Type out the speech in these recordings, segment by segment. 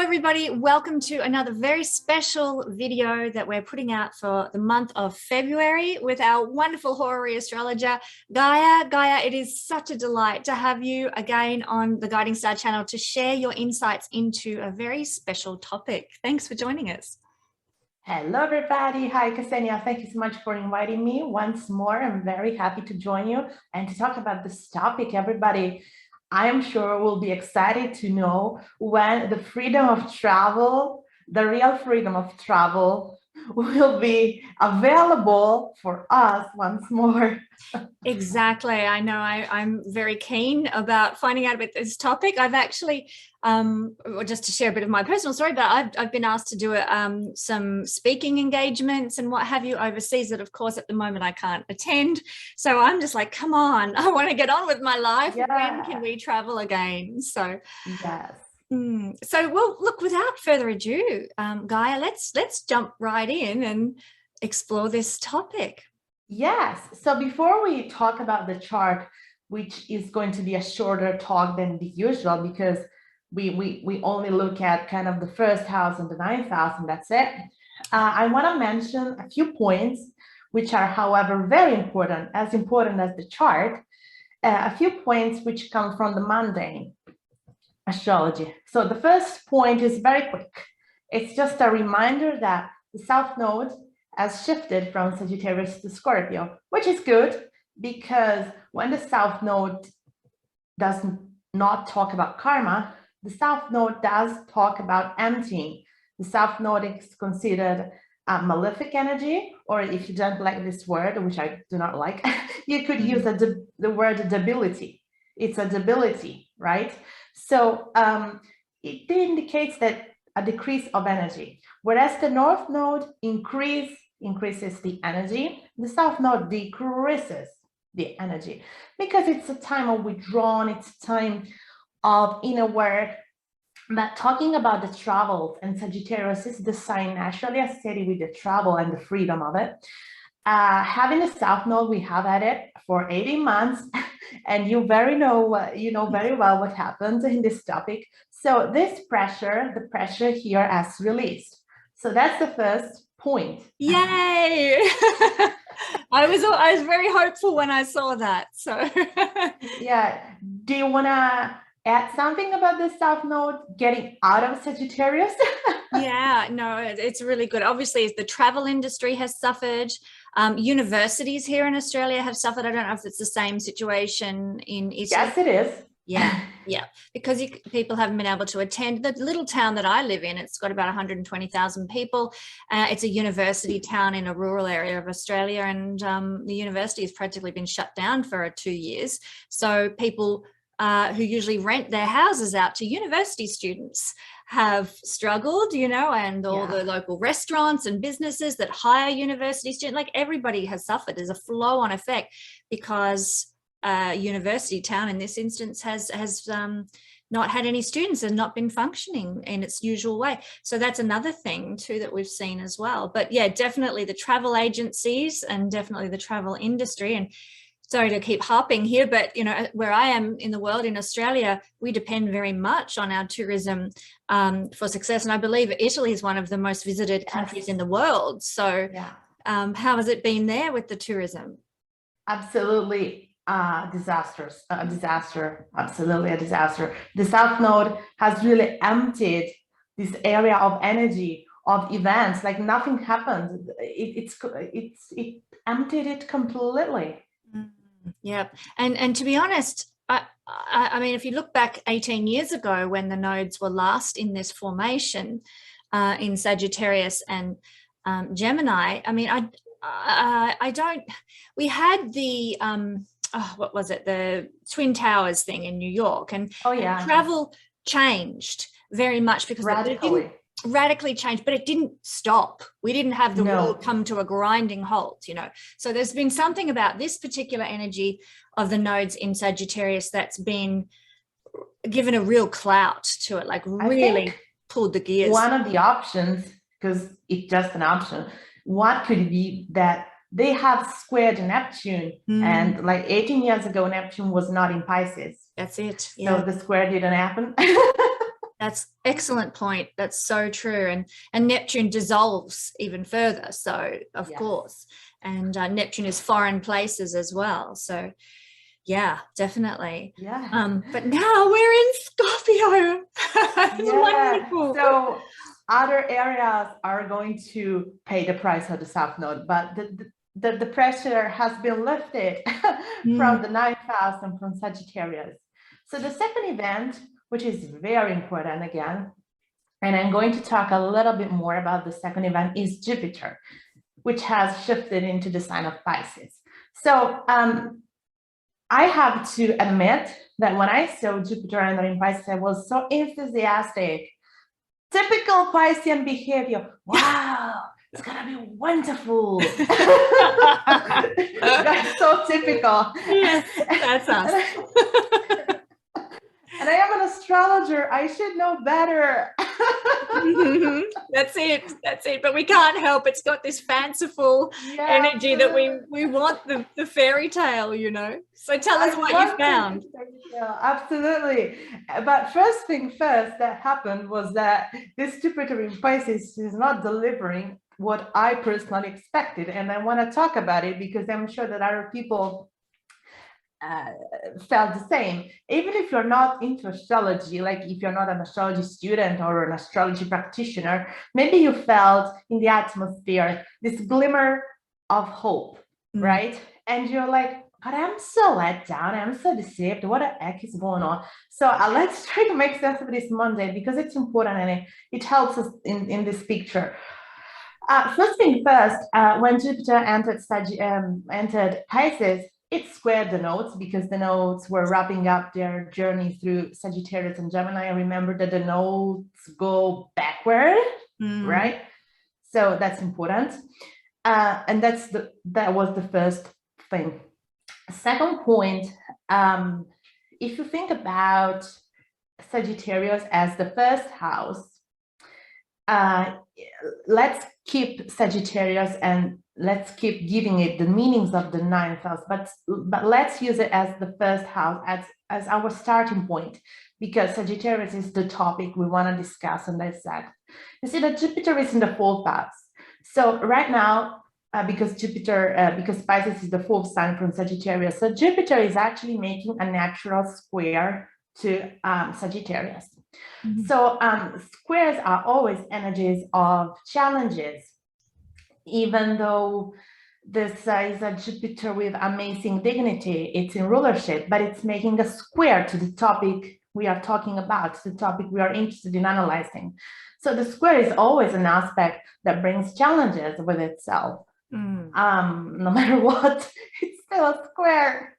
everybody, welcome to another very special video that we're putting out for the month of February with our wonderful Horary Astrologer Gaia. Gaia, it is such a delight to have you again on the Guiding Star channel to share your insights into a very special topic. Thanks for joining us. Hello everybody. Hi Kesenya. Thank you so much for inviting me once more. I'm very happy to join you and to talk about this topic. Everybody, I am sure will be excited to know when the freedom of travel, the real freedom of travel, will be available for us once more. Exactly. I know I'm very keen about finding out about this topic. I've actually, just to share a bit of my personal story, but I've been asked to do some speaking engagements and what have you overseas that, of course, at the moment I can't attend. So I'm just like, come on, I want to get on with my life. Yeah. When can we travel again? So yes. So, well, look, without further ado, Gaia, let's jump right in and explore this topic. Yes. So before we talk about the chart, which is going to be a shorter talk than the usual, because we only look at kind of the first house and the ninth house, and that's it. I want to mention a few points, which are, however, very important as the chart. A few points which come from the mundane astrology. So the first point is very quick. It's just a reminder that the South Node has shifted from Sagittarius to Scorpio, which is good because when the South Node does not talk about karma, the South Node does talk about emptying. The South Node is considered a malefic energy, or if you don't like this word, which I do not like, you could use the word debility. It's a debility, right? So it indicates that a decrease of energy, whereas the North Node increases the energy, the South Node decreases the energy because it's a time of withdrawal, it's a time of inner work. But talking about the travels, and Sagittarius is the sign naturally associated with the travel and the freedom of it. Having the South Node, we have had it for 18 months, and you know very well what happens in this topic. So this pressure, the pressure here has released. So that's the first point. Yay! I was very hopeful when I saw that. So yeah. Do you want to add something about the South Node getting out of Sagittarius? Yeah, no, it's really good. Obviously, the travel industry has suffered. Universities here in Australia have suffered. I don't know if it's the same situation in Italy. Yes, it is. Yeah, because people haven't been able to attend. The little town that I live in, it's got about 120,000 people. It's a university town in a rural area of Australia, and the university has practically been shut down for 2 years. So people who usually rent their houses out to university students have struggled, and all the local restaurants and businesses that hire university students, like everybody has suffered. There's a flow-on effect because university town in this instance has not had any students and not been functioning in its usual way. So that's another thing too that we've seen as well. But yeah, definitely the travel agencies and definitely the travel industry. And sorry to keep harping here, but where I am in the world, in Australia, we depend very much on our tourism for success. And I believe Italy is one of the most visited countries in the world. So how has it been there with the tourism? Absolutely disaster, absolutely a disaster. The South Node has really emptied this area of energy, of events, like nothing happened. It emptied it completely. Yeah, and to be honest, I mean, if you look back 18 years ago when the nodes were last in this formation in Sagittarius and Gemini, I mean, we had the what was it, the Twin Towers thing in New York, and travel changed very much because radically changed, but it didn't stop. We didn't have the world come to a grinding halt, So there's been something about this particular energy of the nodes in Sagittarius that's been given a real clout to it, like really pulled the gears. One of the options, because it's just an option, what could be that they have squared Neptune, and like 18 years ago, Neptune was not in Pisces. That's it. Yeah. So the square didn't happen. That's excellent point. That's so true. And Neptune dissolves even further. So of Yes. course, and Neptune is foreign places as well. So yeah, definitely. Yeah. But now we're in Scorpio. It's wonderful. So other areas are going to pay the price of the South Node, but the pressure has been lifted from the ninth house and from Sagittarius. So the second event, which is very important again, and I'm going to talk a little bit more about the second event, is Jupiter, which has shifted into the sign of Pisces. So I have to admit that when I saw Jupiter entering Pisces, I was so enthusiastic. Typical Piscean behavior. Wow, it's gonna be wonderful. That's so typical. Yes, that's us. And I am an astrologer. I should know better. That's it. That's it. But we can't help. It's got this fanciful energy that we want the fairy tale, you know. So tell us what you found. Absolutely. But first thing first that happened was that this Jupiter in Pisces is not delivering what I personally expected. And I want to talk about it because I'm sure that other people felt the same. Even if you're not into astrology, like if you're not an astrology student or an astrology practitioner, maybe you felt in the atmosphere this glimmer of hope, right? And you're like, but I'm so let down, I'm so deceived, what the heck is going on? So let's try to make sense of this Monday because it's important and it helps us in this picture. First thing first, when Jupiter entered Pisces, it squared the nodes because the nodes were wrapping up their journey through Sagittarius and Gemini. I remember that the nodes go backward, right? So that's important. And that was the first thing. Second point, if you think about Sagittarius as the first house, let's keep Sagittarius and let's keep giving it the meanings of the ninth house, but let's use it as the first house, as our starting point, because Sagittarius is the topic we want to discuss and dissect. You see that Jupiter is in the fourth house. So right now, because Pisces is the fourth sign from Sagittarius, so Jupiter is actually making a natural square to Sagittarius. So squares are always energies of challenges, even though this is a Jupiter with amazing dignity, it's in rulership, but it's making a square to the topic we are talking about, the topic we are interested in analyzing. So the square is always an aspect that brings challenges with itself. No matter what, it's still a square.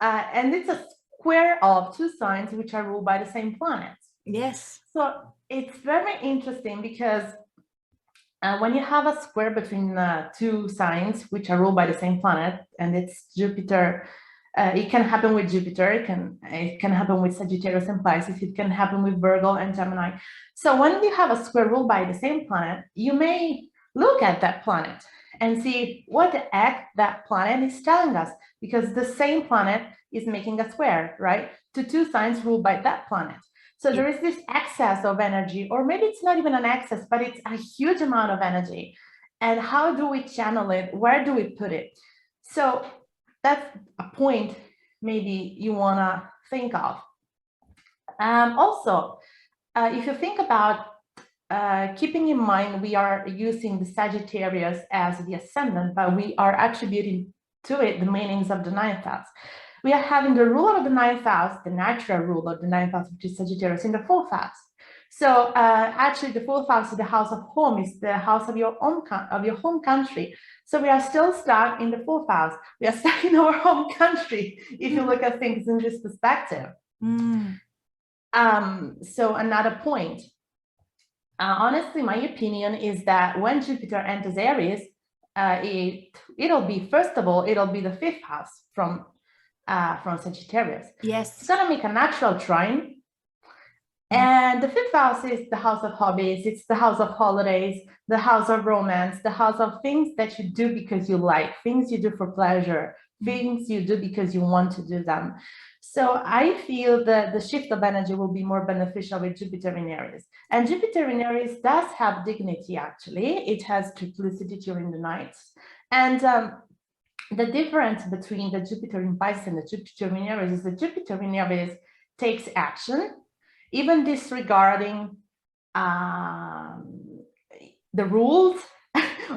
And it's a square of two signs which are ruled by the same planet. Yes. So it's very interesting because when you have a square between two signs which are ruled by the same planet, and it's Jupiter, it can happen with Jupiter, it can happen with Sagittarius and Pisces, it can happen with Virgo and Gemini. So when you have a square ruled by the same planet, you may look at that planet and see what the heck that planet is telling us, because the same planet is making a square, right, to two signs ruled by that planet. So there is this excess of energy, or maybe it's not even an excess, but it's a huge amount of energy. And how do we channel it? Where do we put it? So that's a point maybe you want to think of. Also, if you think about keeping in mind, we are using the Sagittarius as the ascendant, but we are attributing to it the meanings of the ninth house. We are having the ruler of the ninth house, the natural ruler of the ninth house, which is Sagittarius, in the fourth house. So actually, the fourth house is the house of home, is the house of your home country. So we are still stuck in the fourth house. We are stuck in our home country, if you look at things in this perspective. So another point. Honestly, my opinion is that when Jupiter enters Aries, it'll be, first of all, it'll be the fifth house from Sagittarius. Yes. It's gonna make a natural trine. And the fifth house is the house of hobbies. It's the house of holidays, the house of romance, the house of things that you do because you like, things you do for pleasure, things you do because you want to do them. So I feel that the shift of energy will be more beneficial with Jupiter in Aries. And Jupiter in Aries does have dignity, actually. It has triplicity during the nights. And the difference between the Jupiter in Pisces and the Jupiter in Aries is the Jupiter in Aries takes action, even disregarding the rules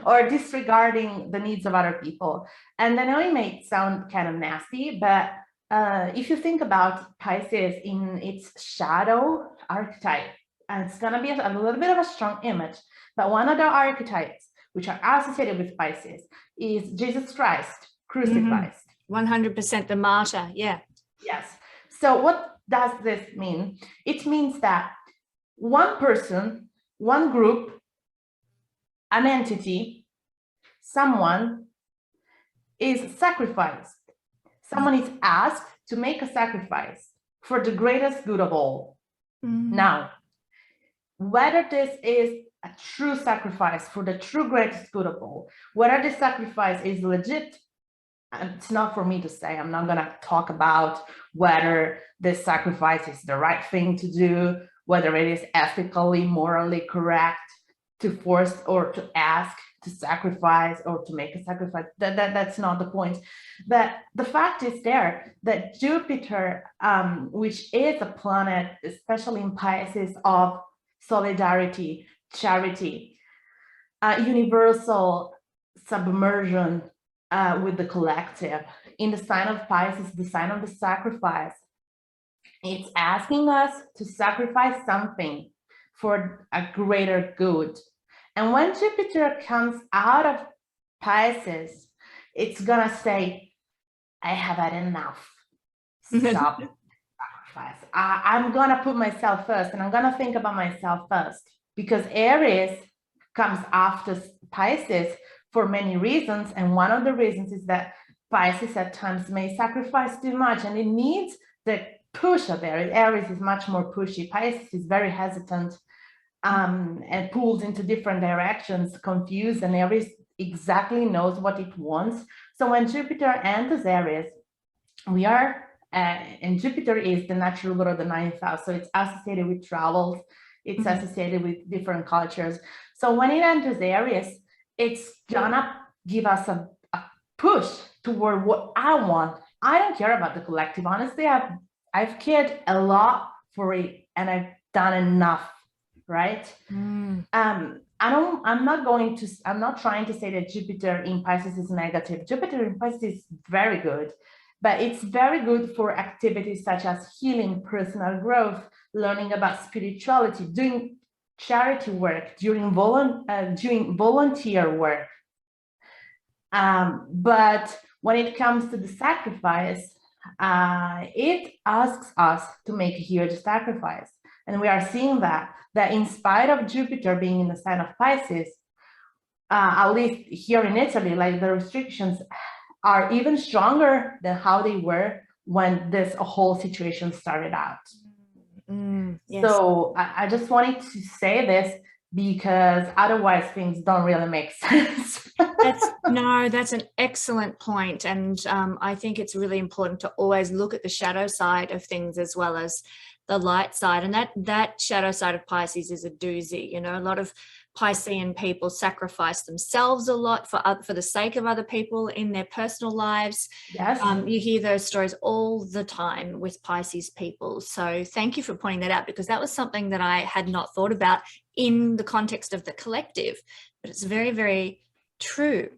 or disregarding the needs of other people. And I know it may sound kind of nasty, but if you think about Pisces in its shadow archetype, and it's going to be a little bit of a strong image, but one of the archetypes which are associated with Pisces is Jesus Christ crucified. 100% the martyr, yeah. Yes. So what does this mean? It means that one person, one group, an entity, someone is sacrificed. Someone is asked to make a sacrifice for the greatest good of all. Now, whether this is a true sacrifice for the true greatest good of all, whether this sacrifice is legit, and it's not for me to say. I'm not going to talk about whether this sacrifice is the right thing to do, whether it is ethically, morally correct to force or to ask to sacrifice or to make a sacrifice. That's not the point. But the fact is there that Jupiter, which is a planet, especially in Pisces, of solidarity, charity, universal submersion with the collective, in the sign of Pisces, the sign of the sacrifice, it's asking us to sacrifice something for a greater good. And when Jupiter comes out of Pisces, it's gonna say, I have had enough. Stop sacrifice. I'm gonna put myself first, and I'm gonna think about myself first, because Aries comes after Pisces for many reasons. And one of the reasons is that Pisces at times may sacrifice too much, and it needs the push of Aries. Aries is much more pushy. Pisces is very hesitant and pulls into different directions, confused, and Aries exactly knows what it wants. So when Jupiter enters Aries, we are, and Jupiter is the natural ruler of the ninth house, so it's associated with travels, it's associated with different cultures. So when it enters Aries, it's gonna give us a push toward what I want. I don't care about the collective. Honestly, I've cared a lot for it, and I've done enough, right? I'm not trying to say that Jupiter in Pisces is negative. Jupiter in Pisces is very good, but it's very good for activities such as healing, personal growth, learning about spirituality, doing charity work, doing volunteer work. But when it comes to the sacrifice, it asks us to make a huge sacrifice. And we are seeing that in spite of Jupiter being in the sign of Pisces, at least here in Italy, like the restrictions are even stronger than how they were when this whole situation started out. Yes. So I just wanted to say this because otherwise things don't really make sense. That's an excellent point. And I think it's really important to always look at the shadow side of things as well as the light side. And that shadow side of Pisces is a doozy. You know, a lot of Piscean people sacrifice themselves a lot for the sake of other people in their personal lives. Yes. You hear those stories all the time with Pisces people. So thank you for pointing that out, because that was something that I had not thought about in the context of the collective, but it's very, very true.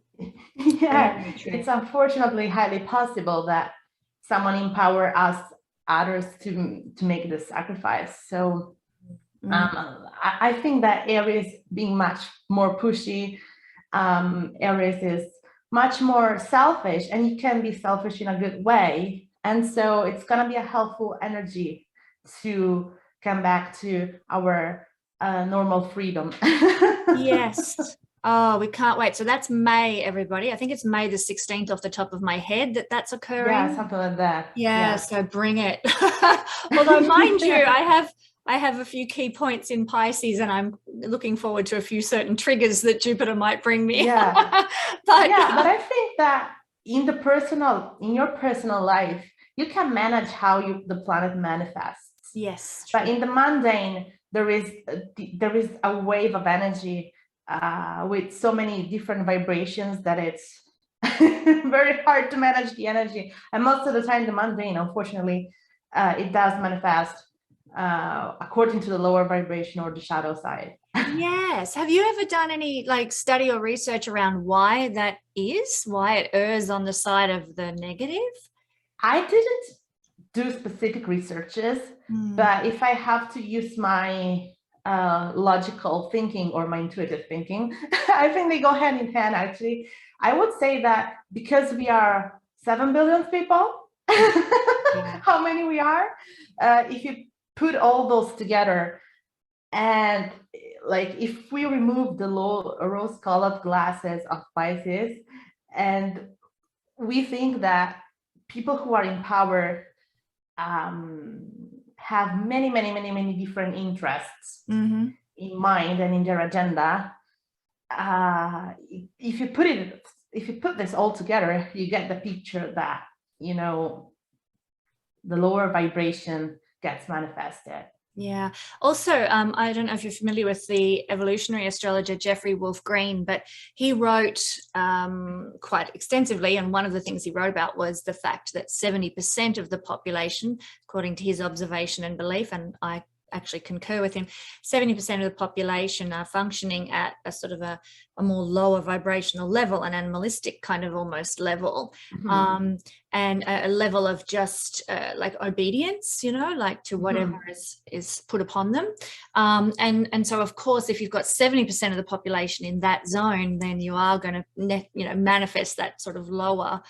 Yeah, very true. It's unfortunately highly possible that someone empower us others to make the sacrifice. So I think that Aries being much more pushy, Aries is much more selfish, and you can be selfish in a good way. And so it's going to be a helpful energy to come back to our normal freedom. Yes. Oh, we can't wait. So that's May, everybody. I think it's May the 16th off the top of my head that's occurring. Yeah, something like that. Yeah. So bring it. Although, mind you, I have a few key points in Pisces, and I'm looking forward to a few certain triggers that Jupiter might bring me. Yeah. but I think that in your personal life, you can manage how the planet manifests. Yes. But in the mundane, there is a wave of energy with so many different vibrations that it's very hard to manage the energy. And most of the time, the mundane, unfortunately, it does manifest according to the lower vibration or the shadow side. Yes. Have you ever done any like study or research around why that is, why it errs on the side of the negative? I didn't do specific researches, but if I have to use my logical thinking or my intuitive thinking, I think they go hand in hand, actually. I would say that because we are 7 billion people, how many we are, if you put all those together, and like if we remove the rose-colored glasses of Pisces, and we think that people who are in power have many different interests in mind and in their agenda. If you put this all together, you get the picture that, you know, the lower vibration gets manifested. Yeah. Also, I don't know if you're familiar with the evolutionary astrologer Jeffrey Wolf Green, but he wrote quite extensively, and one of the things he wrote about was the fact that 70% of the population, according to his observation and belief, and I actually concur with him, 70% of the population are functioning at a sort of a more lower vibrational level, an animalistic kind of almost level, and a level of just like obedience, you know, like to whatever is put upon them. And so, of course, if you've got 70% of the population in that zone, then you are going to, manifest that sort of lower,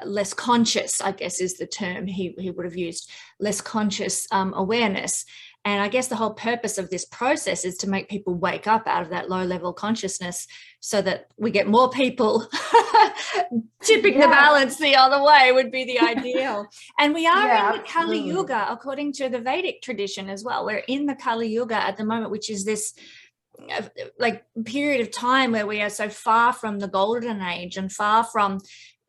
less conscious, I guess is the term he would have used, less conscious awareness. And I guess the whole purpose of this process is to make people wake up out of that low level consciousness so that we get more people tipping the balance the other way would be the ideal. And we are in the Kali Yuga, according to the Vedic tradition as well. We're in the Kali Yuga at the moment, which is this like period of time where we are so far from the golden age and far from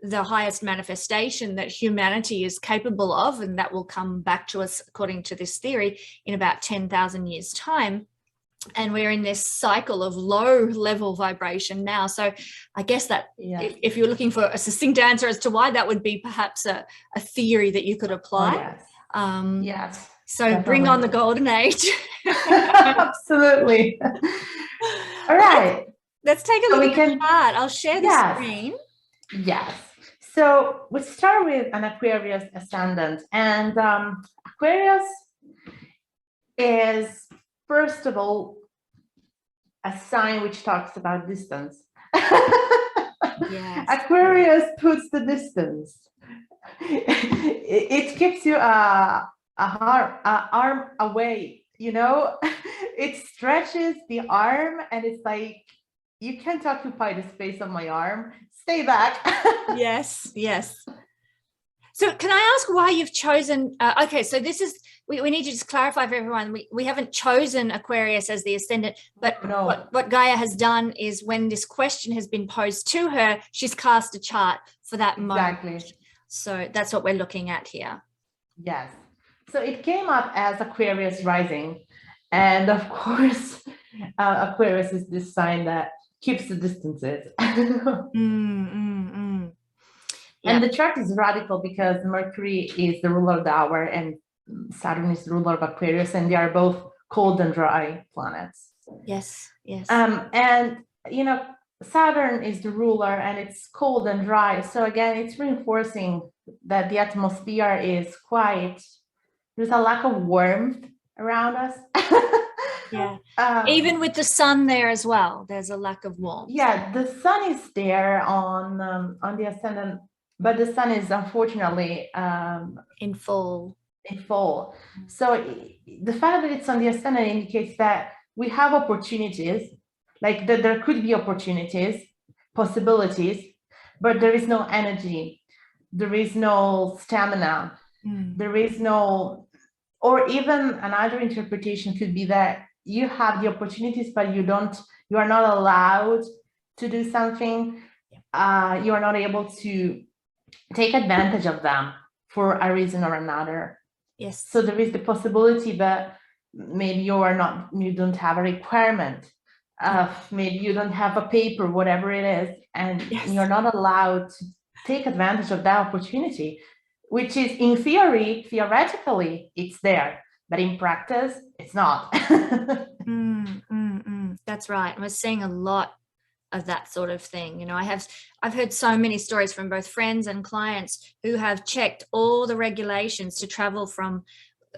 the highest manifestation that humanity is capable of, and that will come back to us, according to this theory, in about 10,000 years' time. And we're in this cycle of low level vibration now. So I guess that if you're looking for a succinct answer as to why, that would be perhaps a theory that you could apply. Yes. So definitely. Bring on the golden age. Absolutely. All right. Let's take a look at the chart. I'll share the screen. Yes. So we start with an Aquarius Ascendant, and Aquarius is, first of all, a sign which talks about distance. Aquarius puts the distance. It keeps you a arm away, you know. It stretches the arm, and it's like, you can't occupy the space of my arm. Stay back. Yes. So can I ask why you've chosen, okay, so this is, we need to just clarify for everyone, we haven't chosen Aquarius as the ascendant, but what Gaia has done is when this question has been posed to her, she's cast a chart for that moment. So that's what we're looking at here. Yes. So it came up as Aquarius rising. And of course, Aquarius is this sign that keeps the distances. And the chart is radical because Mercury is the ruler of the hour and Saturn is the ruler of Aquarius, and they are both cold and dry planets. Yes. And, you know, Saturn is the ruler and it's cold and dry. So again, it's reinforcing that the atmosphere is quite, there's a lack of warmth around us. Even with the sun there as well, there's a lack of warmth. The sun is there on the ascendant, but the sun is unfortunately in full. So the fact that it's on the ascendant indicates that we have opportunities, like that there could be opportunities, possibilities, but there is no energy, there is no stamina, there is no, or even another interpretation could be that you have the opportunities, but you are not allowed to do something. You are not able to take advantage of them. for a reason or another. Yes. So there is the possibility that maybe you don't have a requirement. Maybe you don't have a paper, whatever it is, and you're not allowed to take advantage of that opportunity, which is in theory, theoretically, it's there, but in practice, it's not. That's right. And we're seeing a lot of that sort of thing. You know, I've heard so many stories from both friends and clients who have checked all the regulations to travel from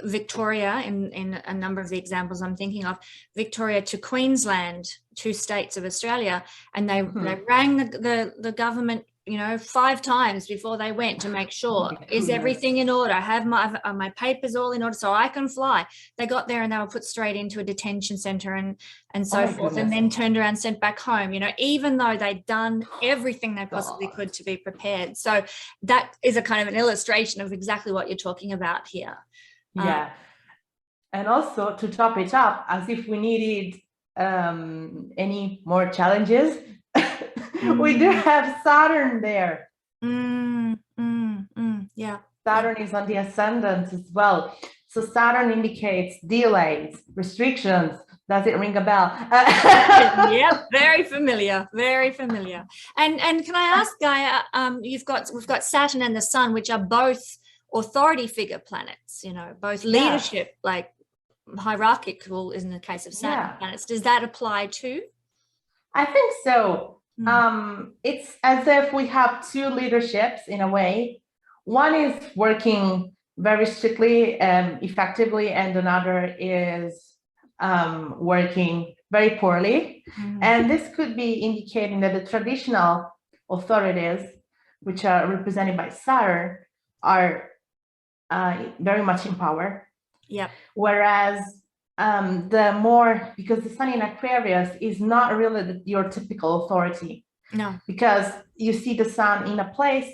Victoria, in a number of the examples I'm thinking of, Victoria to Queensland, 2 states of Australia, and they rang the government, you know, 5 times before they went to make sure, is everything in order? Have my papers all in order so I can fly? They got there and they were put straight into a detention center and so forth, and then turned around and sent back home, you know, even though they'd done everything they possibly could to be prepared. So that is a kind of an illustration of exactly what you're talking about here. Yeah. And also, to top it up, as if we needed any more challenges, we do have Saturn there. Yeah. Saturn is on the ascendant as well. So Saturn indicates delays, restrictions. Does it ring a bell? Yep, very familiar, very familiar. And can I ask, Gaia, we've got Saturn and the Sun, which are both authority figure planets, you know, both leadership, like hierarchical in the case of Saturn planets. Does that apply too? I think so. It's as if we have 2 leaderships in a way. One is working very strictly and effectively, and another is working very poorly. And this could be indicating that the traditional authorities, which are represented by Saturn, are very much in power. Yeah. Whereas the more, because the Sun in Aquarius is not really your typical authority. No. Because you see the Sun in a place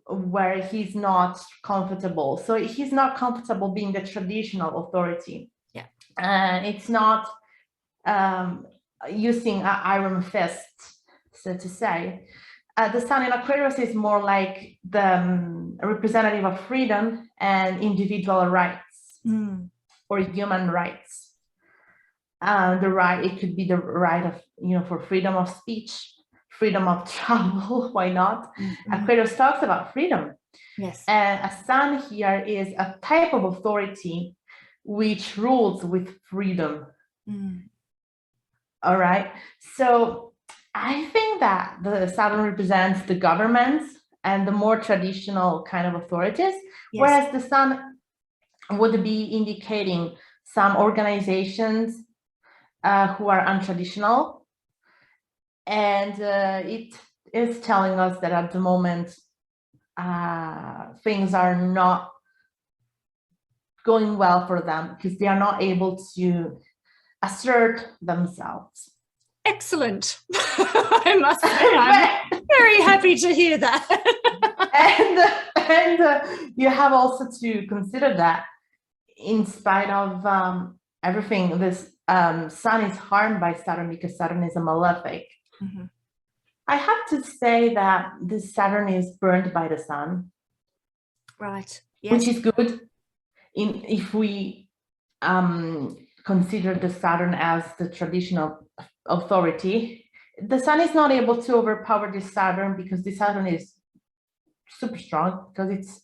where he's not comfortable. So he's not comfortable being the traditional authority. Yeah. And it's not using an iron fist, so to say. The Sun in Aquarius is more like the representative of freedom and individual rights or human rights. It could be the right of, you know, for freedom of speech, freedom of travel. Why not? Aquarius talks about freedom. Yes. And a Sun here is a type of authority which rules with freedom. All right. So I think that the Saturn represents the governments and the more traditional kind of authorities, whereas the Sun would be indicating some organizations who are untraditional. And it is telling us that at the moment, things are not going well for them because they are not able to assert themselves. Excellent. I must say, I'm very happy to hear that. and you have also to consider that in spite of everything, this Sun is harmed by Saturn because Saturn is a malefic. I have to say that this Saturn is burned by the Sun. Right. Yes. Which is good if we consider the Saturn as the traditional authority. The Sun is not able to overpower this Saturn because the Saturn is super strong because it's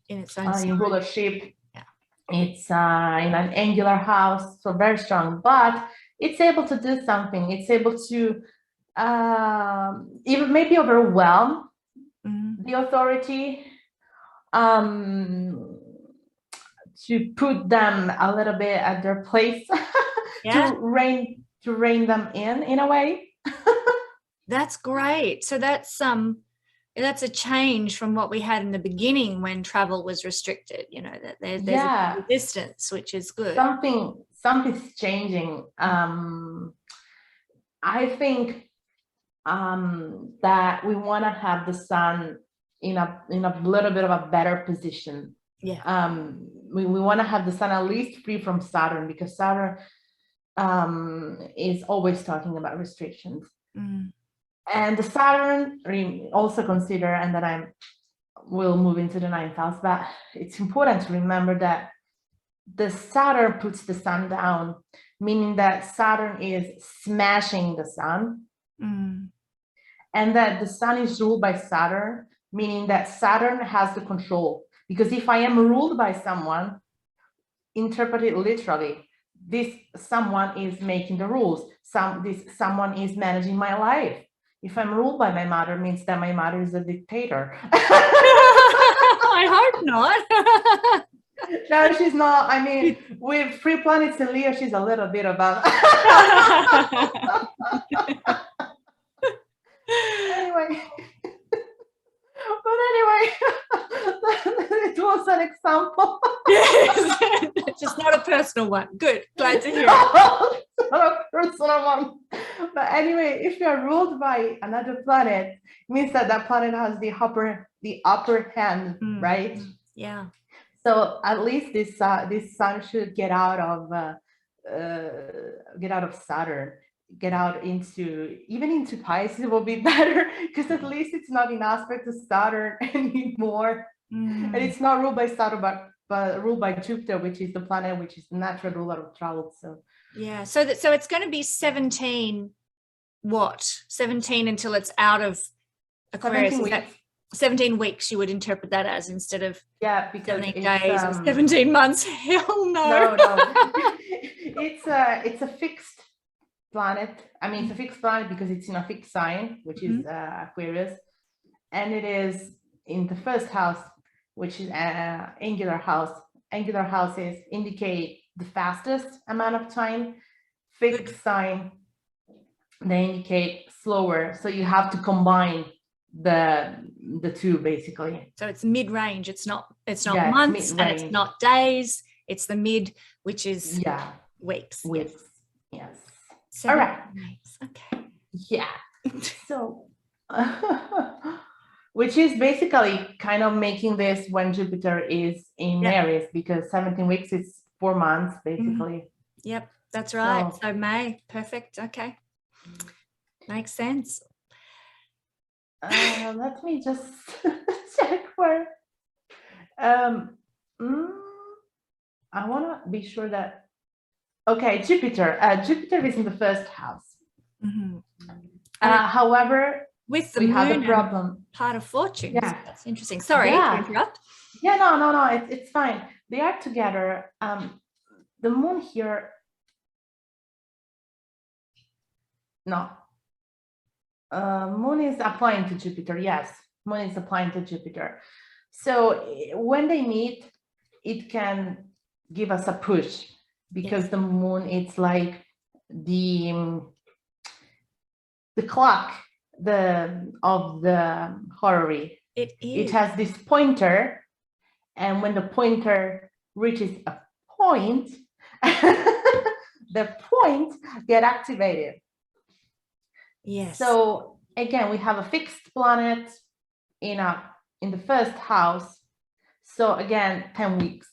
in its own in rulership. It's in an angular house, so very strong, but it's able to do something. It's able to even maybe overwhelm the authority, to put them a little bit at their place, to rein them in a way. That's great. So that's a change from what we had in the beginning when travel was restricted, you know, that there's a distance, which is good. Something's changing. I think that we want to have the Sun in a little bit of a better position. We want to have the Sun at least free from Saturn, because Saturn is always talking about restrictions. And the Saturn, also consider, and that I'm we'll move into the ninth house, but it's important to remember that the Saturn puts the sun down, meaning that Saturn is smashing the sun. And that the sun is ruled by Saturn, meaning that Saturn has the control. Because if I am ruled by someone, interpret it literally, this someone is making the rules. This someone is managing my life. If I'm ruled by my mother, means that my mother is a dictator. I hope not. No, she's not. I mean, with 3 planets in Leo, she's a little bit of a. Anyway. But anyway, it was an example. Yes. Just not a personal one. Good. Glad to hear it. It's not a personal one. But anyway, if you're ruled by another planet, it means that that planet has the upper hand, right? Yeah. So at least this sun should get out of Saturn, get out into Pisces will be better, because at least it's not in aspect to Saturn anymore. And it's not ruled by Saturn, but ruled by Jupiter, which is the planet which is the natural ruler of travel. So yeah, so it's going to be 17 until it's out of Aquarius. 17 weeks. 17 weeks you would interpret that as, instead of because 17 days or 17 months. Hell no. It's a fixed planet. I mean, it's a fixed planet because it's in a fixed sign, which is Aquarius, and it is in the first house, which is angular house. Angular houses indicate the fastest amount of time. Fixed sign, they indicate slower. So you have to combine the two, basically. So it's mid-range. It's not months, and it's not days. It's the mid, which is weeks. Yes. All right. Okay. Yeah. So, which is basically kind of making this when Jupiter is in Aries, because 17 weeks is 4 months, basically. Yep, that's right. So May, perfect. Okay. Makes sense. Let me just check where. I want to be sure that. Okay, Jupiter. Jupiter is in the first house. However, with the we moon have a problem. Part of fortune. Yeah, that's interesting. Sorry to interrupt. Yeah, no. It's fine. They are together. The moon here. No. Moon is applying to Jupiter. Yes, moon is applying to Jupiter. So when they meet, it can give us a push, because the moon, it's like the clock of the horary. It is. It has this pointer, and when the pointer reaches a point, the point get activated. Yes. So again, we have a fixed planet in the first house. So again, 10 weeks.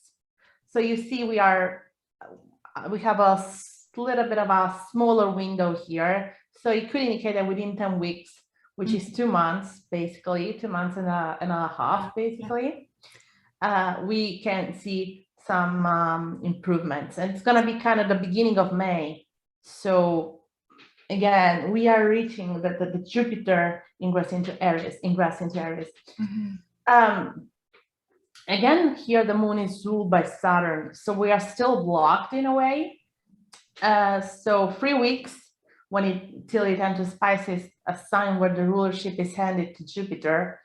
So you see, we have a little bit of a smaller window here. So it could indicate that within 10 weeks, which is 2 months, basically 2 months and a half, basically, we can see some improvements. And it's going to be kind of the beginning of May. So again, we are reaching the Jupiter ingress into Aries. Again, here the moon is ruled by Saturn, so we are still blocked in a way. So 3 weeks till it enters Pisces, a sign where the rulership is handed to Jupiter,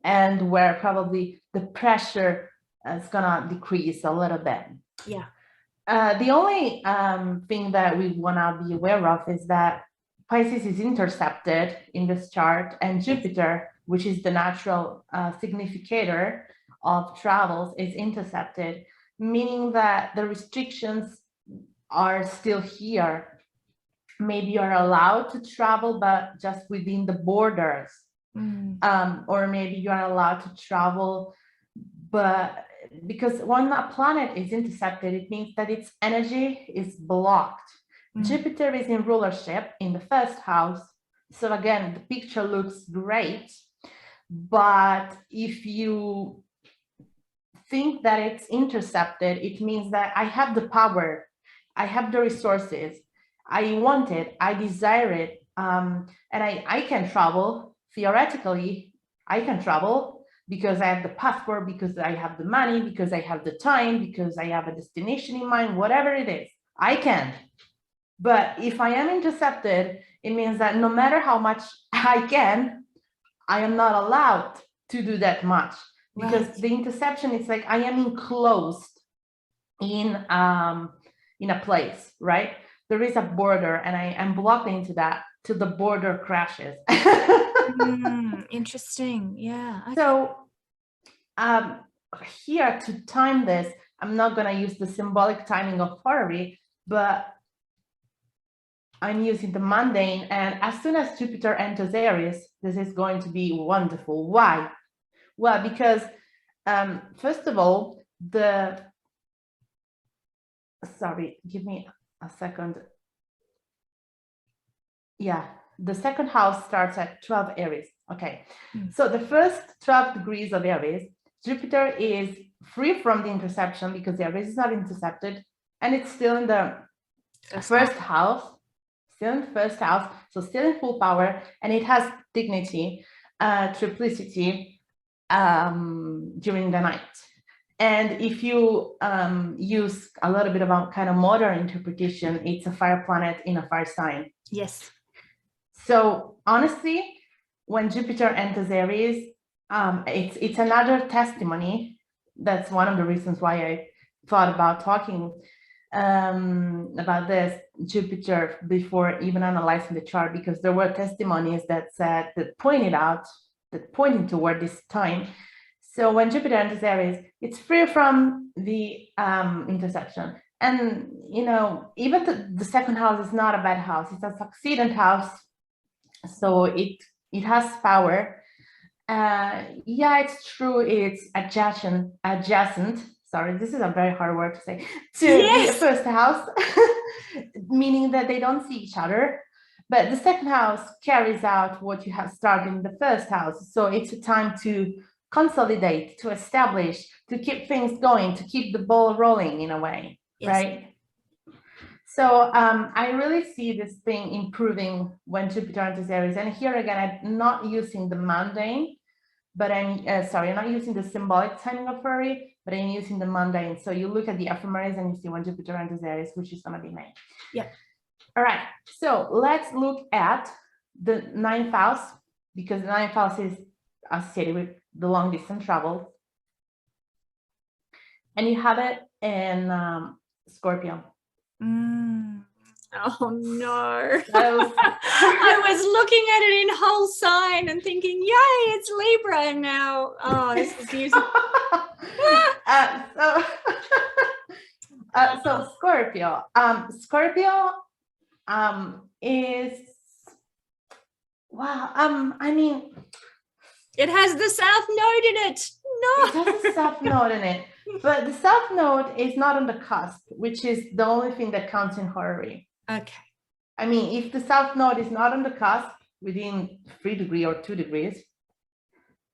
and where probably the pressure is gonna decrease a little bit. Yeah. The only thing that we want to be aware of is that Pisces is intercepted in this chart, and Jupiter, which is the natural significator of travels, is intercepted, meaning that the restrictions are still here. Maybe you're allowed to travel, but just within the borders, or maybe you are allowed to travel, but because when a planet is intercepted, it means that its energy is blocked. Jupiter is in rulership in the first house. So again, the picture looks great, But if you think that it's intercepted, it means that I have the power, I have the resources, I want it, I desire it, and I can travel. Theoretically, I can travel because I have the passport, because I have the money, because I have the time, because I have a destination in mind, whatever it is, I can. But if I am intercepted, it means that no matter how much I can, I am not allowed to do that much, because Right. the interception is like I am enclosed in a place, right? There is a border, and I am blocked into that till the border crashes. Interesting. Yeah. Okay. So here, to time this, I'm not going to use the symbolic timing of Horary, but I'm using the mundane. And as soon as Jupiter enters Aries, this is going to be wonderful. Why? Well, because first of all, sorry, give me a second. Yeah, the second house starts at 12 Aries. Okay, so the first 12 degrees of Aries, Jupiter is free from the interception because Aries is not intercepted, and it's still in the first house, still in the first house, so still in full power, and it has dignity, triplicity during the night. And if you use a little bit of a kind of modern interpretation, it's a fire planet in a fire sign. Yes. So honestly, when Jupiter enters Aries, it's another testimony. That's one of the reasons why I thought about talking about this Jupiter before even analyzing the chart, because there were testimonies that pointed toward this time. So when Jupiter enters Aries, it's free from the interception. And, you know, even the second house is not a bad house. It's a succeedent house. So it has power. Yeah, it's true. It's adjacent. Sorry, this is a very hard word to say. To the first house, meaning that they don't see each other. But the second house carries out what you have started in the first house. So it's a time to consolidate, to establish, to keep things going, to keep the ball rolling in a way, right? So I really see this thing improving when Jupiter enters Aries. And here again, I'm not using the mundane, but I'm not using the symbolic timing of Horary, but I'm using the mundane. So you look at the ephemeris and you see when Jupiter enters Aries, which is going to be May. Yeah. All right. So let's look at the ninth house, because the ninth house is associated with the long distance travel. And you have it in Scorpio. Oh no. I was looking at it in whole sign and thinking, yay, it's Libra. And now, oh, this is using. So Scorpio. Scorpio is, wow, I mean, it has the south node in it. No. It has a south node in it. But the south node is not on the cusp, which is the only thing that counts in Horary. Okay. I mean, if the south node is not on the cusp within 3 degrees or 2 degrees,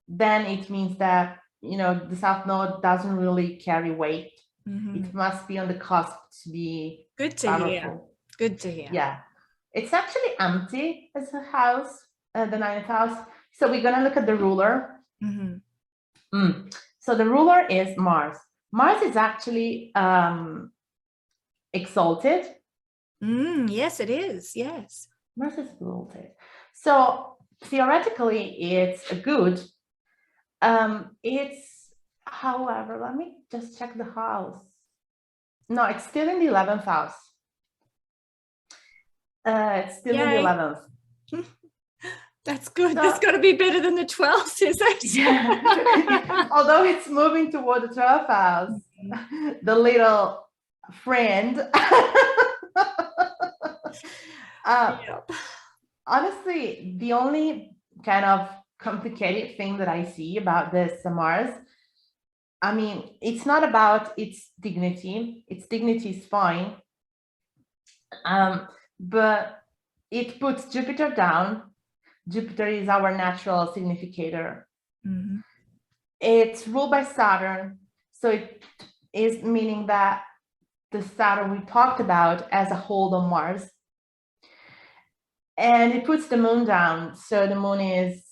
then it means that, you know, the south node doesn't really carry weight. It must be on the cusp to be good to powerful. hear. Good to hear. Yeah. It's actually empty as a house, the ninth house. So we're going to look at the ruler. So the ruler is Mars. Mars is actually exalted. Yes, it is. Yes. Mars is exalted. So theoretically, it's good. It's, however, let me just check the house. No, it's still in the 11th house. It's still in the 11th. That's good. So, that's got to be better than the 12th, is it? Yeah. Although it's moving toward the 12th house, the little friend. Honestly, the only kind of complicated thing that I see about this Mars, I mean, it's not about its dignity. Its dignity is fine. But it puts Jupiter down. Jupiter is our natural significator. Mhm. It's ruled by Saturn. So it is meaning that the Saturn we talked about as a hold on Mars. And it puts the moon down. So the moon is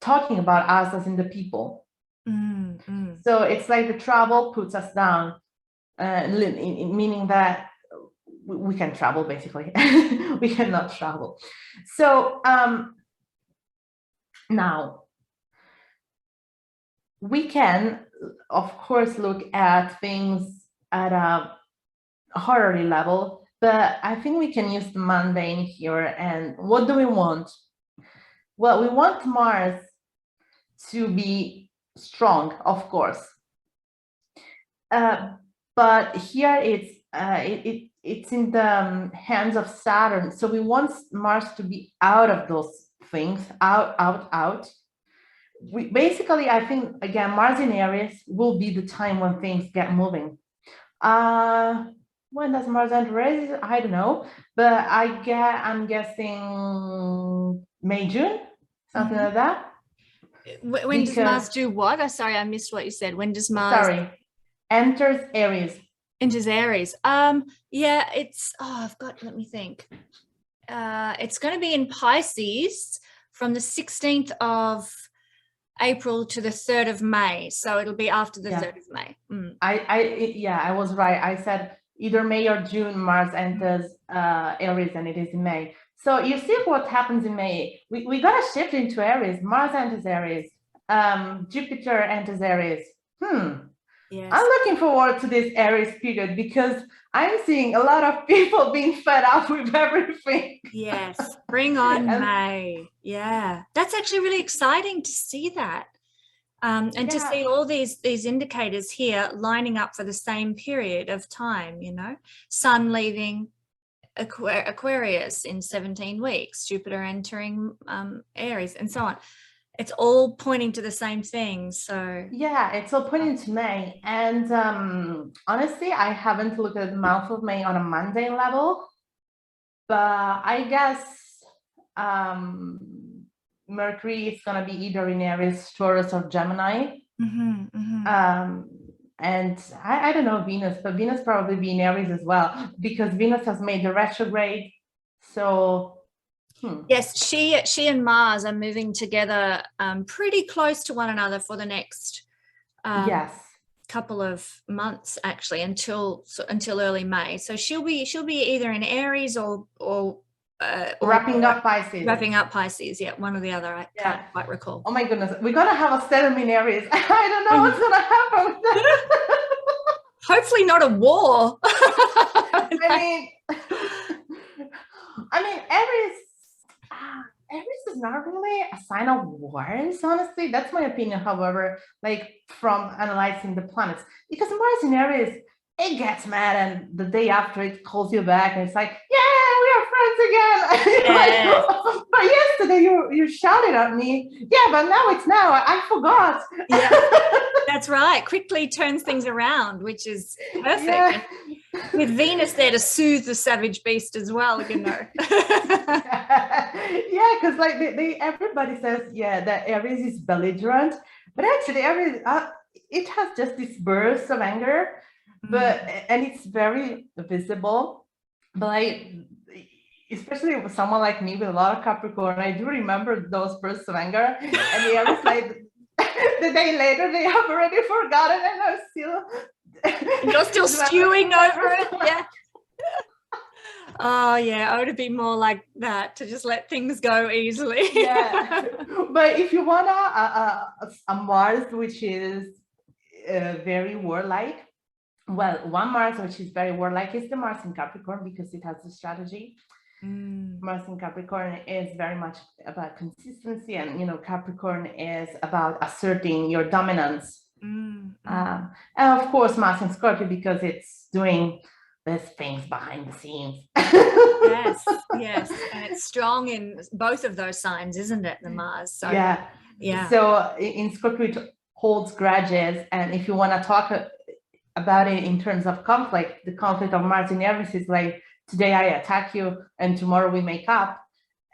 talking about us as in the people. So it's like the travel puts us down, meaning that we can travel basically. We cannot travel. So now we can, of course, look at things at a horary level, but I think we can use the mundane here. And what do we want? Well, we want Mars to be strong, of course. But here it's in the hands of Saturn. So we want Mars to be out of those things, out. We basically, I think, again, Mars in Aries will be the time when things get moving. When does Mars enter Aries? I don't know, but I'm guessing May, June, something like that. When does Mars do what? Oh, sorry, I missed what you said. When does Mars enters Aries? Enters Aries. Yeah, it's let me think. It's going to be in Pisces from the 16th of April to the 3rd of May. So it'll be after the 3rd of May. I was right. I said either May or June Mars enters Aries, and it is in May. So you see what happens in May. We got a shift into Aries. Mars enters Aries. Jupiter enters Aries. Yes. I'm looking forward to this Aries period because I'm seeing a lot of people being fed up with everything. Yes, bring on May. Yeah, that's actually really exciting to see that. And to see all these indicators here lining up for the same period of time, you know, Sun leaving Aquarius in 17 weeks, Jupiter entering Aries, and so on. It's all pointing to the same thing. So yeah, it's all pointing to May. And honestly, I haven't looked at the month of May on a mundane level, but I guess Mercury is going to be either in Aries, Taurus, or Gemini. And I don't know Venus, but Venus probably be in Aries as well, because Venus has made the retrograde. So yes, she and Mars are moving together pretty close to one another for the next couple of months, actually, until early May. So she'll be either in Aries or wrapping up Pisces. Wrapping up Pisces, yeah, one or the other. I can't quite recall. Oh my goodness, we're gonna have a storm in Aries. I don't know what's gonna happen with that. Hopefully not a war. I mean, Aries is not really a sign of wars, honestly. That's my opinion, however, like from analyzing the planets. Because Mars in Aries, it gets mad, and the day after it calls you back and it's like, yeah, we are friends again. Like, oh, but yesterday you shouted at me. Yeah, but now I forgot. Yeah, that's right. Quickly turns things around, which is perfect. Yeah. With Venus there to soothe the savage beast as well, you know. Yeah, because like everybody says, that Aries is belligerent, but actually Aries, it has just this burst of anger, and it's very visible. But especially with someone like me with a lot of Capricorn, I do remember those bursts of anger, and the Aries, like the day later they have already forgotten, and I'm still you're still stewing over it. Yeah. Oh yeah, I would be more like that, to just let things go easily. Yeah, but if you want a Mars which is very warlike, well, one Mars which is very warlike is the Mars in Capricorn, because it has the strategy. Mars in Capricorn is very much about consistency, and Capricorn is about asserting your dominance. And of course Mars in Scorpio, because it's doing these things behind the scenes. Yes, and it's strong in both of those signs, isn't it, the Mars? So yeah. So in Scorpio it holds grudges, and if you want to talk about it in terms of conflict, the conflict of Mars in Aries is like, today I attack you and tomorrow we make up.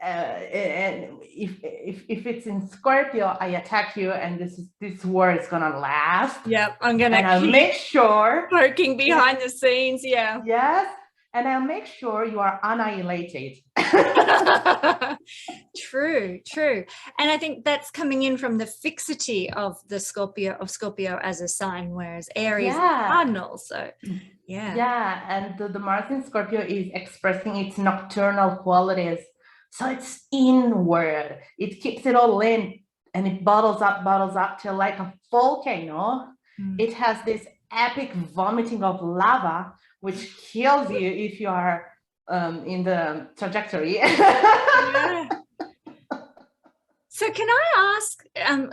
and if it's in Scorpio, I attack you, and this war is gonna last. Yep, I'm gonna and I'll make sure poking behind the scenes. Yeah. Yes, and I'll make sure you are annihilated. True, true. And I think that's coming in from the fixity of the Scorpio as a sign, whereas Aries is cardinal. So yeah, and the Mars in Scorpio is expressing its nocturnal qualities. So it's inward. It keeps it all in, and it bottles up till like a volcano. It has this epic vomiting of lava, which kills you if you are in the trajectory. Yeah. So can I ask,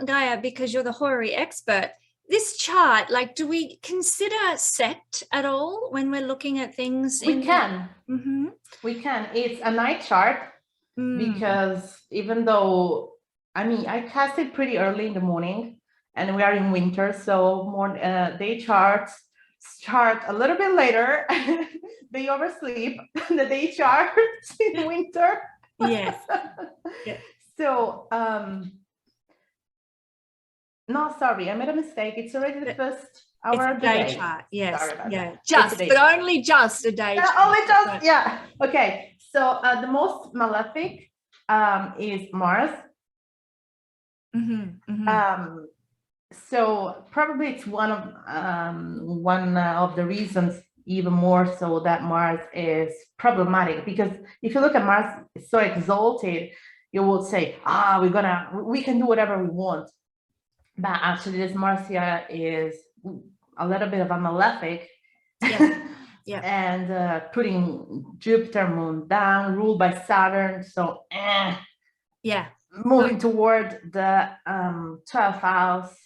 Gaia, because you're the horary expert, this chart, like, do we consider sect at all when we're looking at things? We can. Mm-hmm. We can. It's a night chart because even though, I mean, I cast it pretty early in the morning and we are in winter, so more day charts start a little bit later. They oversleep the day charts in winter. Yes. Yeah. So, no, sorry, I made a mistake. It's already the first hour of the day. Chart. Yes. Sorry about that. Just, but only just a day chart. Only just, yeah. Okay. So the most malefic is Mars. So probably it's one of the reasons even more so that Mars is problematic, because if you look at Mars, it's so exalted, you will say, we can do whatever we want. But actually this Mars here is a little bit of a malefic. Yeah. And putting Jupiter moon down, ruled by Saturn. So moving toward the 12th house.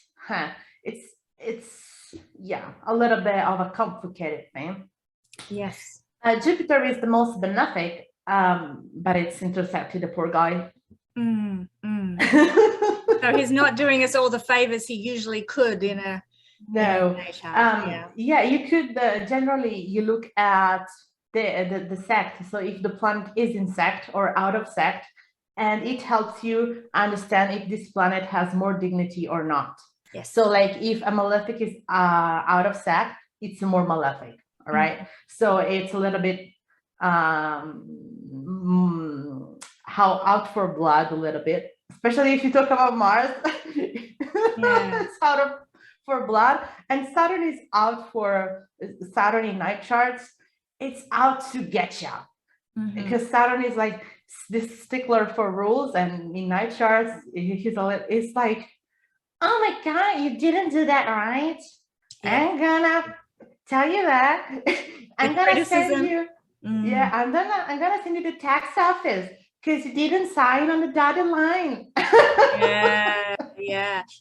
It's a little bit of a complicated thing. Yes. Jupiter is the most benefic, but it's intersected the poor guy. So he's not doing us all the favors he usually could in a you could generally you look at the sect. So if the planet is in sect or out of sect, and it helps you understand if this planet has more dignity or not. Yes. So like if a malefic is out of sect, it's more malefic. All right. So it's a little bit how out for blood a little bit, especially if you talk about Mars. It's out for blood, and Saturn is out for Saturn in night charts. It's out to get you, because Saturn is like this stickler for rules, and in night charts, it's like, oh my God, you didn't do that right. I'm gonna tell you that. I'm gonna send you. I'm gonna send you to the tax office because you didn't sign on the dotted line.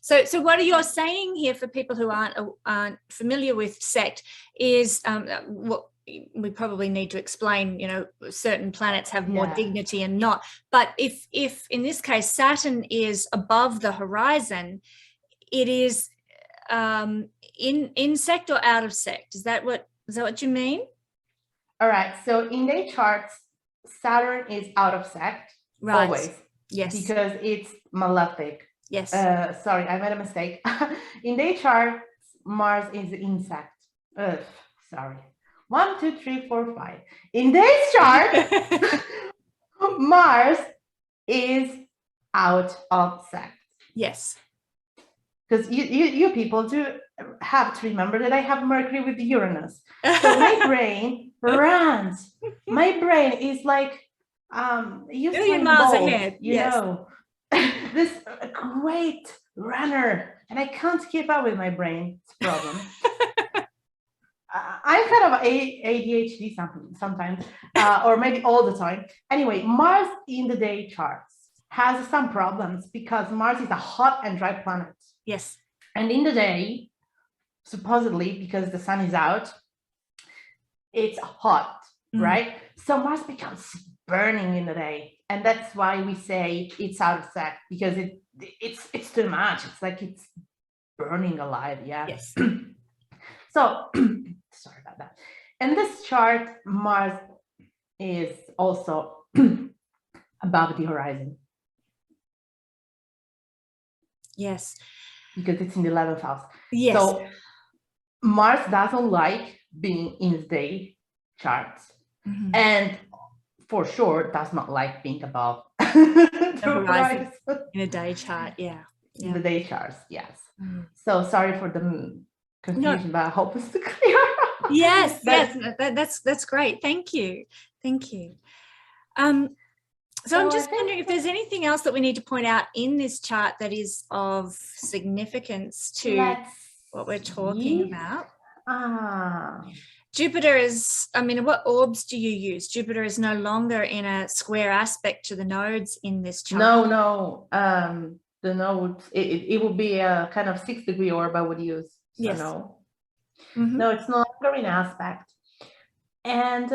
So what you're saying here, for people who aren't familiar with sect, is what we probably need to explain. Certain planets have more dignity and not. But if in this case Saturn is above the horizon, it is in sect or out of sect. Is that what you mean? All right. So in their charts, Saturn is out of sect always. Yes. Because it's malefic. Yes. Sorry, I made a mistake. In their chart, Mars is in sect. Sorry. 1, 2, 3, 4, 5. In their chart, Mars is out of sect. Yes. Because you people do have to remember that I have Mercury with Uranus. So my brain runs. My brain is like million miles ahead. You know, this great runner, and I can't keep up with my brain. It's a problem. I'm kind of ADHD sometimes, or maybe all the time. Anyway, Mars in the day charts has some problems because Mars is a hot and dry planet. Yes. And in the day, supposedly, because the sun is out, it's hot, right? So Mars becomes burning in the day. And that's why we say it's out of sect, because it's too much. It's like it's burning alive. Yeah. Yes. So sorry about that. In this chart, Mars is also above the horizon. Yes. Because it's in the 11th house. Yes. So Mars doesn't like being in the day charts, and for sure does not like being above the horizon in a day chart. Yeah. In the day charts, yes. So sorry for the confusion, but I hope it's clear. Yes, yes, that's great. Thank you. So I'm just wondering if there's anything else that we need to point out in this chart that is of significance to what we're talking about. Jupiter is, I mean, what orbs do you use? Jupiter is no longer in a square aspect to the nodes in this chart. No. The nodes, it will be a kind of 6-degree orb I would use. So yes. No. No, it's no longer in aspect. And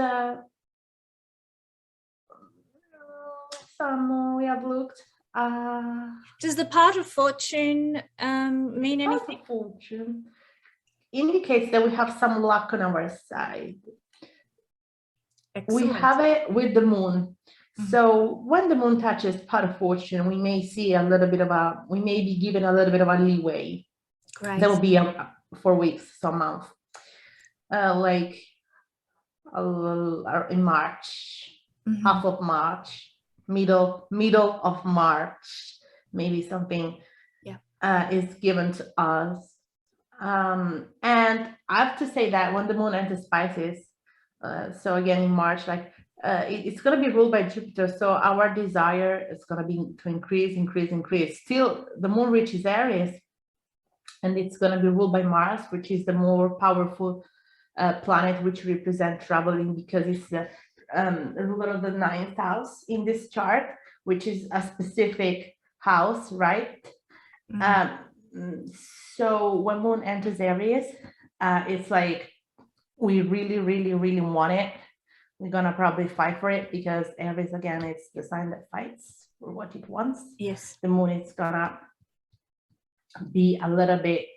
we have looked. Does the part of fortune mean anything? Part of fortune indicates that we have some luck on our side. Excellent. We have it with the moon. So when the moon touches part of fortune, we may see we may be given a little bit of a leeway. Great. That will be 4 weeks, some month. Like in March, half of March, middle of March, maybe something is given to us. And I have to say that when the moon enters Pisces, so again in March, it's going to be ruled by Jupiter. So our desire is going to be to increase. Still, the moon reaches Aries, and it's going to be ruled by Mars, which is the more powerful planet, which represents traveling, because it's the ruler of the 9th house in this chart, which is a specific house, right? So when moon enters Aries, it's like we really want it. We're gonna probably fight for it, because Aries, again, it's the sign that fights for what it wants. Yes. The moon is gonna be a little bit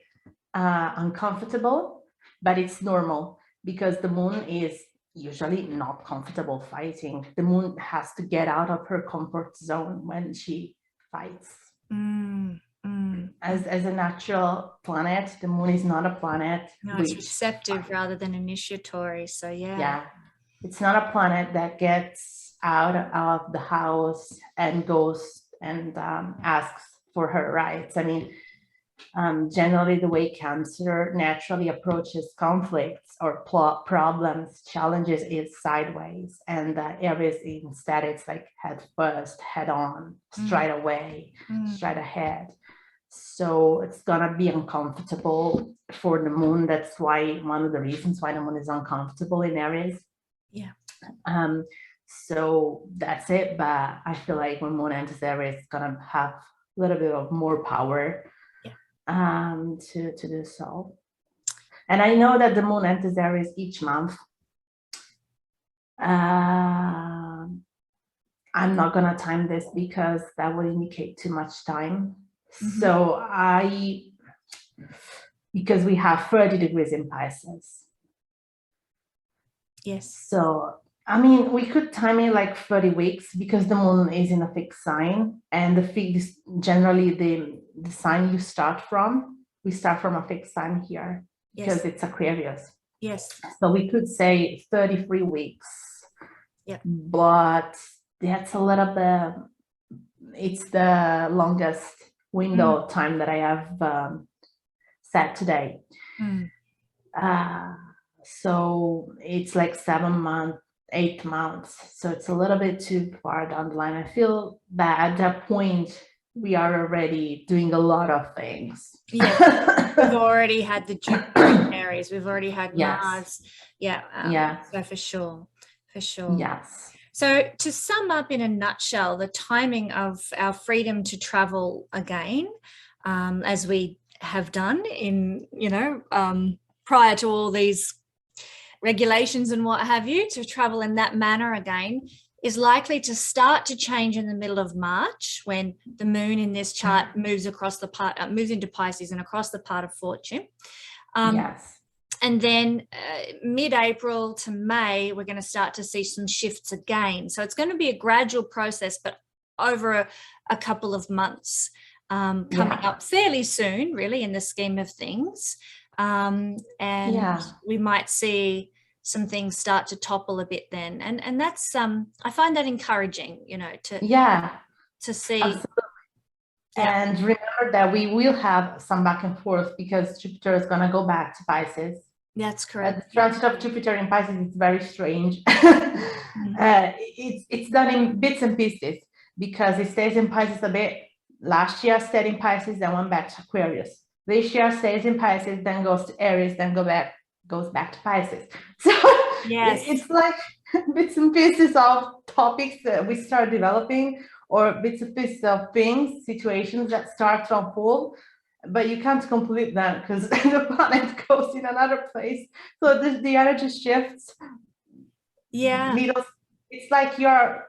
uncomfortable, but it's normal, because the moon is usually not comfortable fighting. The moon has to get out of her comfort zone when she fights. As a natural planet, the moon is not a planet. No, it's receptive rather than initiatory. So yeah. It's not a planet that gets out of the house and goes and asks for her rights. I mean, generally the way Cancer naturally approaches conflicts or problems, challenges, is sideways, and Aries instead, it's like head first, head on, straight away, straight ahead. So it's gonna be uncomfortable for the moon. That's why one of the reasons why the moon is uncomfortable in Aries. Yeah. So that's it. But I feel like when moon enters Aries, it's gonna have a little bit of more power to do so. And I know that the moon enters Aries each month. I'm not gonna time this because that would indicate too much time. So because we have 30 degrees in Pisces. Yes. So, I mean, we could time it like 30 weeks, because the moon is in a fixed sign, and generally the sign you start from, we start from a fixed sign here, because it's Aquarius. Yes. So we could say 33 weeks. Yeah. But that's a little bit, it's the longest window of time that I have set today. So it's like 7 months, 8 months. So it's a little bit too far down the line. I feel that at that point, we are already doing a lot of things. Yeah, we've already had the Jupiter in Aries. We've already had Mars. So for sure. Yes. So to sum up in a nutshell, the timing of our freedom to travel again, as we have done in, prior to all these regulations and what have you, to travel in that manner again, is likely to start to change in the middle of March, when the moon in this chart moves across the part, moves into Pisces and across the part of fortune. And then mid-April to May, we're going to start to see some shifts again. So it's going to be a gradual process, but over a couple of months, coming up fairly soon, really, in the scheme of things. And we might see some things start to topple a bit then. And that's, I find that encouraging, you know, to see. Absolutely. And remember that we will have some back and forth because Jupiter is going to go back to Pisces. That's correct. The transit of Jupiter in Pisces is very strange. It's done in bits and pieces because it stays in Pisces a bit. Last year stayed in Pisces, then went back to Aquarius. This year stays in Pisces, then goes to Aries, then goes back to Pisces. So it's like bits and pieces of topics that we start developing, or bits and pieces of things, situations that start to unfold, but you can't complete them because the planet goes in another place. So the energy shifts. It's like you're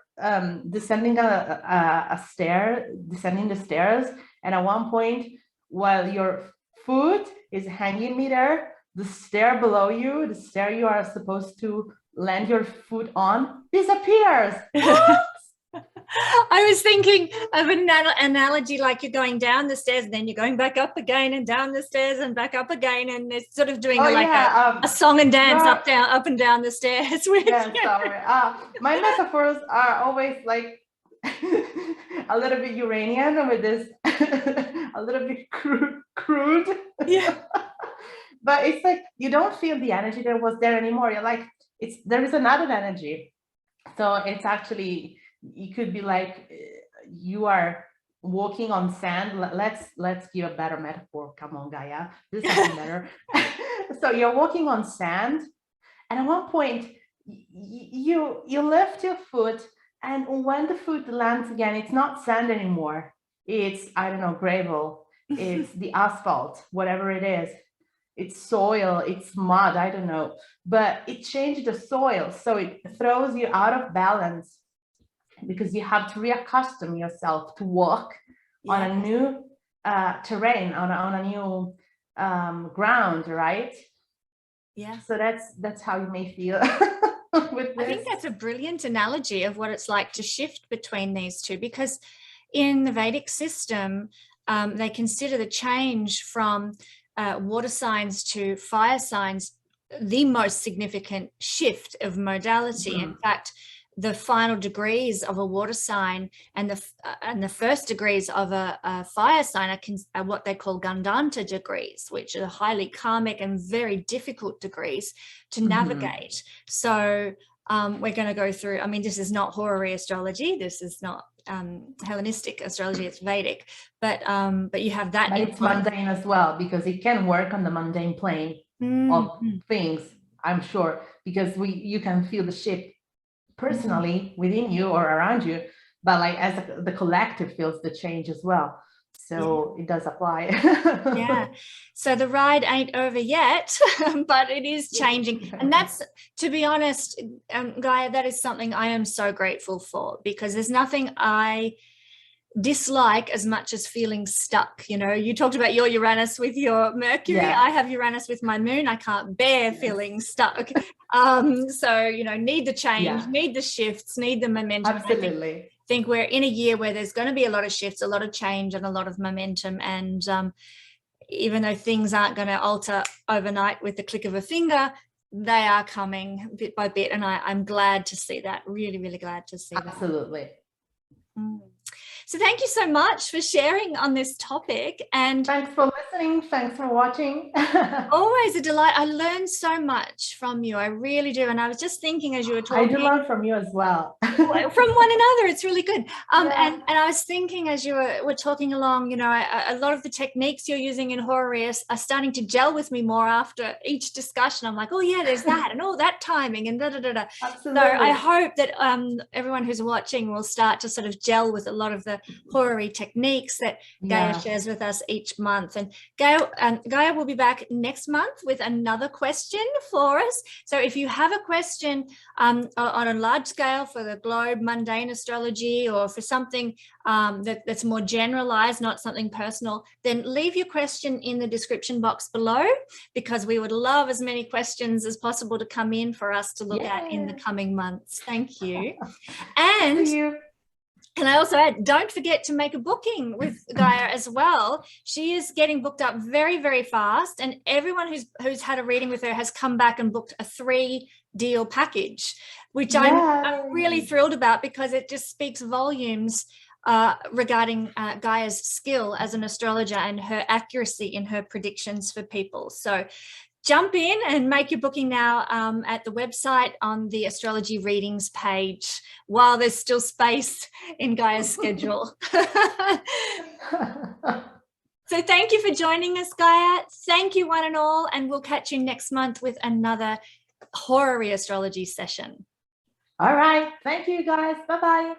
descending descending the stairs, and at one point, while your foot is hanging midair, the stair below you, the stair you are supposed to land your foot on, disappears. I was thinking of an analogy like you're going down the stairs and then you're going back up again and down the stairs and back up again, and it's sort of doing a song and dance up and down the stairs. My metaphors are always like a little bit Uranian with this a little bit crude. But it's like you don't feel the energy that was there anymore. You're like, there is another energy. So it's actually, it could be like you are walking on sand. Let's give a better metaphor. Come on, Gaia. This is something better. So you're walking on sand, and at one point you lift your foot, and when the foot lands again, it's not sand anymore. It's, I don't know, gravel. It's the asphalt, whatever it is. It's soil, it's mud, I don't know. But it changed the soil, so it throws you out of balance because you have to reaccustom yourself to walk on a new terrain, on a new ground, right? Yeah. So that's how you may feel. I think that's a brilliant analogy of what it's like to shift between these two, because in the Vedic system, they consider the change from water signs to fire signs the most significant shift of modality. In fact, the final degrees of a water sign and the first degrees of a fire sign are what they call Gandanta degrees, which are highly karmic and very difficult degrees to navigate. So we're going to go through, I mean, this is not Horary astrology, this is not Hellenistic astrology, it's Vedic, but you have that. But it's mundane as well, because it can work on the mundane plane of things, I'm sure, because you can feel the shift personally within you or around you, but like as the collective feels the change as well. So it does apply. So the ride ain't over yet, but it is changing. And that's, to be honest, Gaia, that is something I am so grateful for, because there's nothing I dislike as much as feeling stuck. You know, you talked about your Uranus with your Mercury. I have Uranus with my moon. I can't bear feeling stuck. So, you know, need the change, need the shifts, need the momentum. Absolutely. I think we're in a year where there's going to be a lot of shifts, a lot of change, and a lot of momentum. And even though things aren't going to alter overnight with the click of a finger, they are coming bit by bit. And I'm glad to see that. Really, really glad to see that. Absolutely. So thank you so much for sharing on this topic. And thanks for listening. Thanks for watching. Always a delight. I learned so much from you. I really do. And I was just thinking as you were talking. I do learn from you as well. From one another. It's really good. And I was thinking as you were talking along, you know, a lot of the techniques you're using in Horary are starting to gel with me more after each discussion. I'm like, oh yeah, there's that, and that timing, and da-da-da-da. Absolutely. So I hope that everyone who's watching will start to sort of gel with a lot of the the horary techniques that Gaia Yeah. shares with us each month. And Gaia will be back next month with another question for us. So if you have a question on a large scale for the globe, mundane astrology, or for something that's more generalized, not something personal, then leave your question in the description box below, because we would love as many questions as possible to come in for us to look at in the coming months. Thank you. And I also add, don't forget to make a booking with Gaia as well. She is getting booked up very, very fast, and everyone who's had a reading with her has come back and booked a 3-deal package, which I'm really thrilled about, because it just speaks volumes regarding Gaia's skill as an astrologer and her accuracy in her predictions for people. So jump in and make your booking now at the website on the astrology readings page while there's still space in Gaia's schedule. So thank you for joining us, Gaia. Thank you, one and all, and we'll catch you next month with another Horary Astrology session. All right. Thank you, guys. Bye-bye.